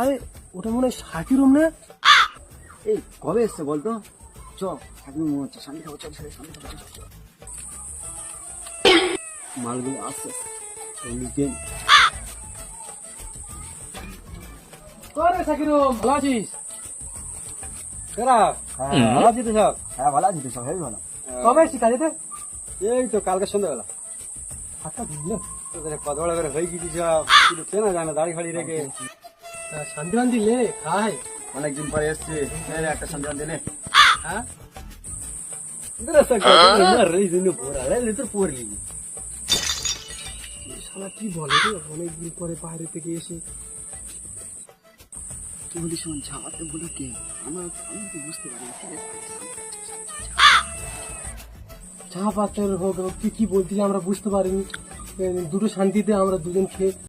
আরে ওটা মনে হয় শাকি রুম না? এই কবে এসছে বলতো? চ শাকির মনে হচ্ছে শান্তি খাবো, চল ছেলে শান্তি খাবো, চল। মালগুলো আসছে আরে শাকি রুম, ভালো আছিস? ভালো আছি তো সব। হ্যাঁ ভালো আছি তো সব, হেবি ভালো। কবে এসছি কাজেতে? এই তো কালকে সন্ধ্যাবেলা হাতটা দিলে তোদের কত বড় করে হয়ে গেছি সব, কিন্তু চেনা যায় না দাড়ি ফাড়ি রেখে। শান্তি বান্তি লে খাই। অনেকদিন পরে এসছি, একটা সন্ধ্যা দিলে। হ্যাঁ শালা কি বলে রে, অনেকদিন পরে বাইরে থেকে এসে। কি বলি শোন, ছাওয়াতে বলে কে? আমি তো বুঝতে পারি চা পাতের হোক, তুই কি বলছিস আমরা বুঝতে পারিনি। দুটো শান্তিতে আমরা দুজন খেয়ে